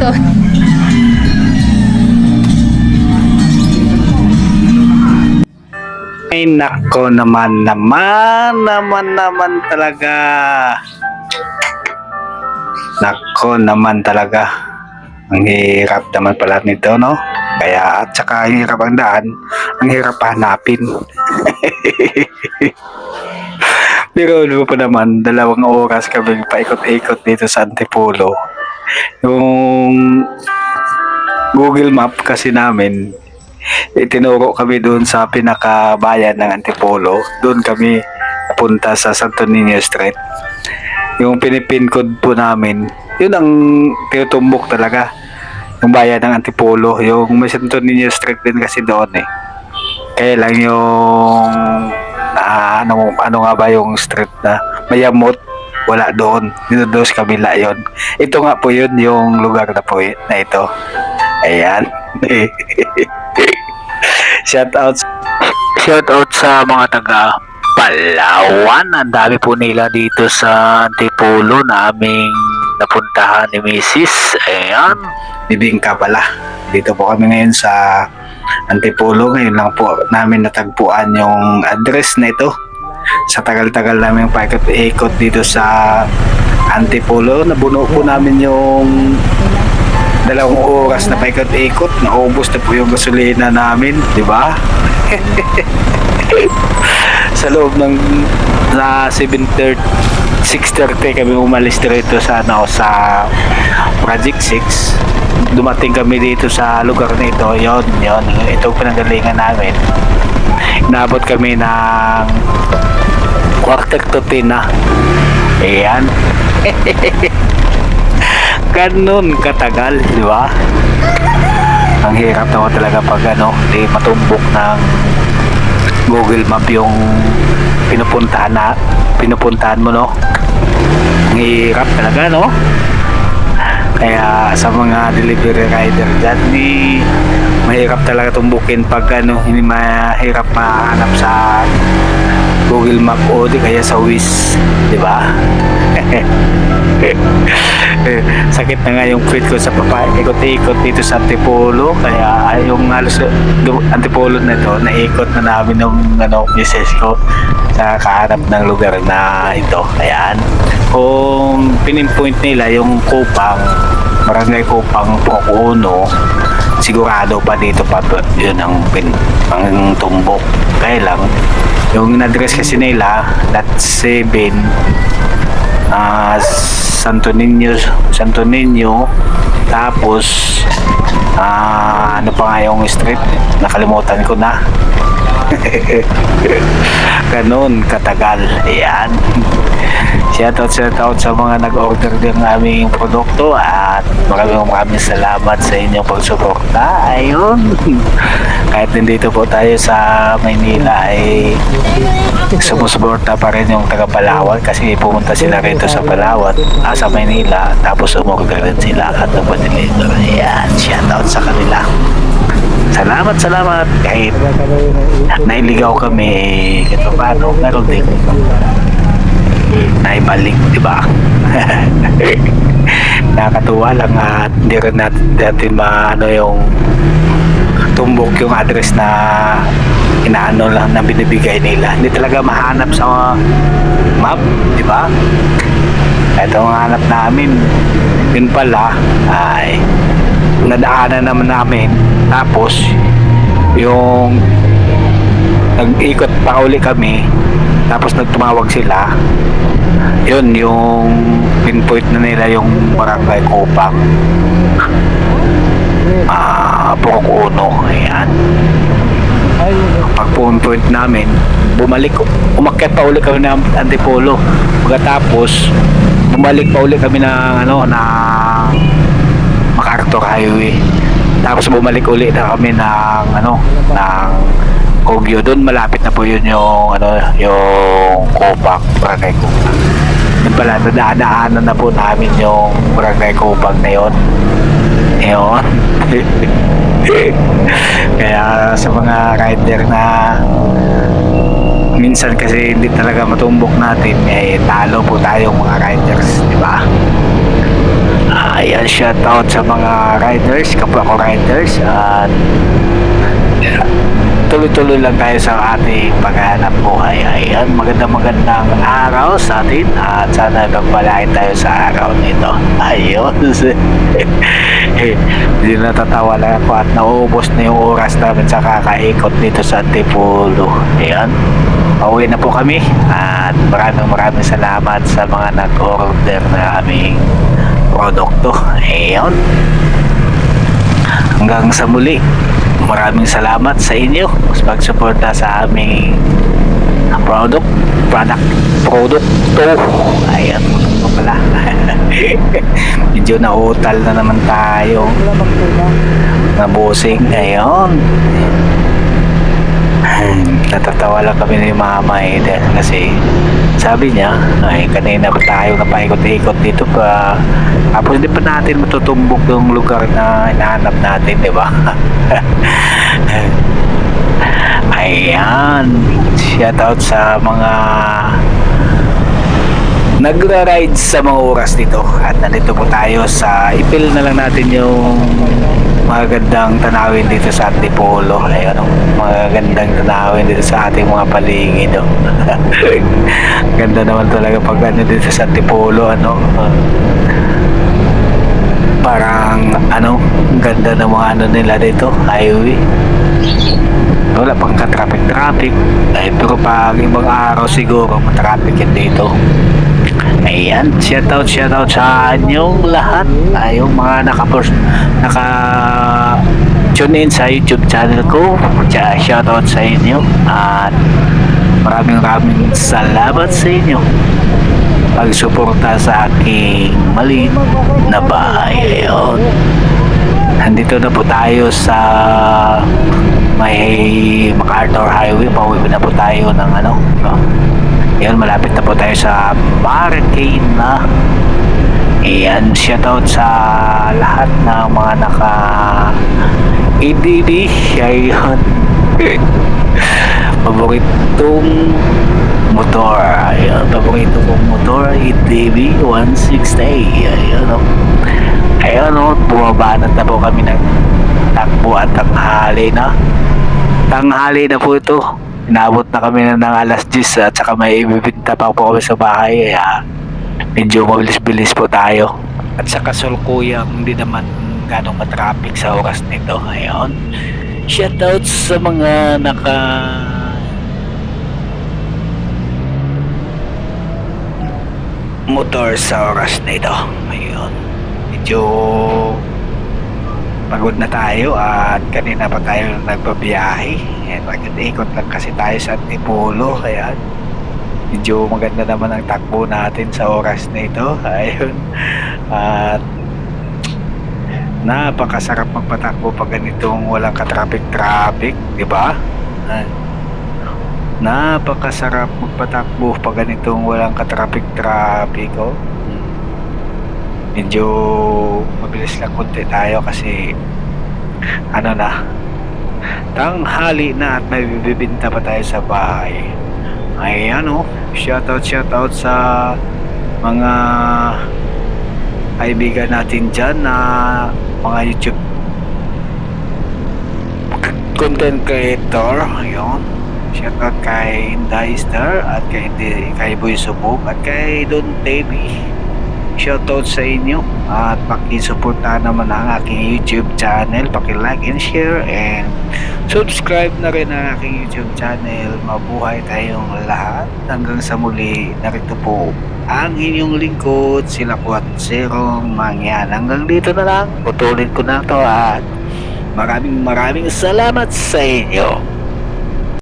doon. Ay nako naman talaga. Nako naman talaga. Ang hirap naman pala nito, no? Kaya at saka ang hirap ang daan, ang hirap hanapin. Pero ano pa naman, 2 oras kami paikot-ikot dito sa Antipolo. Yung Google Map kasi namin, itinuro kami doon sa pinakabayan ng Antipolo. Doon kami napunta sa Santo Niño Street. Yung pinipin code po namin, yun ang tinutumbok talaga. Yung bayan ng Antipolo. Yung may Santo Niño Street din kasi doon eh. Kaya lang yung ano nga ba yung street na Mayamot, wala doon. Dito doon sa kabila yun. Ito nga po yun, yung lugar na po na ito. Ayan. Shout out sa mga taga Palawan. Ang dami po nila dito sa Antipolo na aming napuntahan ni Mrs. Ayan. Bibingka pala. Dito po kami ngayon sa Antipolo. Ngayon lang po namin natagpuan yung address na ito. Sa tagal-tagal namin paikot-ikot dito sa Antipolo, nabuno po namin yung 2 oras na paikot-ikot. Naubos na po yung gasolina namin, di ba? Sa loob ng 6:30 kami umalis dito sa sa Project 6. Dumating kami dito sa lugar na ito. Yon, itong pinanggalingan namin. Inabot kami ng 9:45 na. Ayan. Ganun katagal, di ba? Ang hirap naman talaga pag di matumbok ng Google Map yung pinupuntahan mo, no? Ang hirap talaga, no? Kaya sa mga delivery rider dyan, mahirap talaga tumbukin pag hindi mahirap mahanap sa Google Map o di kaya sa Wish, di ba? Sakit na nga yung feet ko sa ikot-ikot dito sa Antipolo, kaya yung halos Antipolo na ito naikot na namin ng misis ko sa kahanap ng lugar na ito. Ayan, kung pinpoint nila yung Kupang, Barangay Kupang Pokuno, sigurado pa dito pa yun ang tumbok. Kaya lang yung address kasi nila, lot 7, Santo Niño, tapos ano pa nga yung street, nakalimutan ko na. Ganun katagal. Ayan. Shout out sa mga nag-order ng aming produkto at maraming salamat sa inyong pagsuporta. Ayun. Kahit nandito po tayo sa Maynila ay sumusuporta pa rin yung taga Palawan kasi pumunta sila rito sa Palawan, sa Maynila, tapos umorder rin sila at nagpa-deliver. Ayan. Shout out sa kanila. Salamat kahit nailigaw kami ito paano, meron din naibalik, di ba? Nakakatuwa lang at hindi rin natin yung tumbok yung address na inaano lang na binibigay nila. Hindi talaga mahanap sa map, di ba? Ito ang hanap namin. Yun pala ay nadaanan naman namin, tapos yung nag-ikot pa uli kami, tapos nagtumawag sila. Yun yung pinpoint na nila yung Barangay Kupang Pokuno. Ayan. Pag pinpoint namin, umakyat pa uli kami ng Antipolo. Pagkatapos bumalik pa uli kami ng na MacArthur Highway. Tapos bumalik uli na kami ng Kogyo. Doon malapit na po yun yung yung Kupang, Barangay Kupang. Yun pala, nadaanan na po namin yung Barangay Kupang na yun. Ayun. Kaya sa mga rider na minsan kasi hindi talaga matumbok natin, talo po tayong mga riders, di ba? Ayan, shoutout sa mga riders, kapwa ko riders, at tuloy-tuloy lang tayo sa ating paghahanap buhay. Ayan, magandang araw sa atin at sana nagpalain tayo sa araw nito. Ayun. Hindi natatawa lang ako at nauubos na yung oras namin sa kakaikot dito sa Antipolo. Ayan. Pauwi na po kami at maraming salamat sa mga nag-order na aming produkto. Ayun. Hanggang sa muli. Maraming salamat sa inyo sa pagsuporta sa aming produkto. Ayan, ito pala. Medyo nautal na naman tayo. Nabusing. Ayun. Natatawa lang kami ni Mama Eden kasi sabi niya ay kanina pa tayo napaikot-ikot dito pa, tapos hindi pa natin matutumbok yung lugar na hinahanap natin, di ba? Ayan, shoutout sa mga nagra-ride sa mga oras dito at nandito po tayo sa ipil na lang natin yung magandang tanawin dito sa Antipolo. Ayun, magandang tanawin dito sa ating mga paligid. Ganda naman talaga pag ano dito sa Antipolo, ano. Parang ano, ganda ng mga ano nila dito, highway. Wala pang ka-traffic. Ay, pero pag ibang araw siguro matraffic yan dito. Ayan, shoutout sa inyong lahat. Ay, yung mga naka tune in sa YouTube channel ko. Shoutout sa inyo at maraming salamat sa inyo pagsuporta sa aking maliit na bahay. Ayun, nandito na po tayo sa may MacArthur Highway. Pauwi na po tayo ng ano, ayan, malapit na po tayo sa barricade na. Ayan, shoutout sa lahat ng mga naka ADB. Ayan, paboritong motor. Ayan, paborito kong motor, ADB 160. Ayan, ayan, bumabanat na po kami ng takbo at tanghali na po ito. Inabot na kami ng alas 10 at saka may ibibinta pa po kami sa bahay. Kaya medyo mabilis-bilis po tayo. At saka sulkuyang hindi naman ganong matraffic sa oras nito. Ayun. Shoutout sa mga naka motor sa oras nito. Ayun. Medyo pagod na tayo at kanina pa tayo nagbabiyahe. Ikot lang kasi tayo sa Antipolo, kaya medyo maganda naman ang takbo natin sa oras na ito. Ayun. At napakasarap magpatakbo pag ganitong walang ka-traffic, di ba? Napakasarap magpatakbo pag ganitong walang ka-traffic, oh. Medyo mabilis lang konti tayo kasi ano na, tanghali na at may bibinta pa tayo sa bahay. Ayan, shoutout sa mga kaibigan natin dyan na mga YouTube content creator. Ayun, shoutout kay Inday Star at kay Boy Subok at kay Don TV. Shoutout sa inyo at pakisuportahan naman ang aking YouTube channel. Paki-like and share and subscribe na rin ang aking YouTube channel. Mabuhay tayong lahat. Hanggang sa muli, narito po ang inyong lingkod, sila po at Zerong Mangyan. Hanggang dito na lang, putulin ko na to at maraming salamat sa inyo.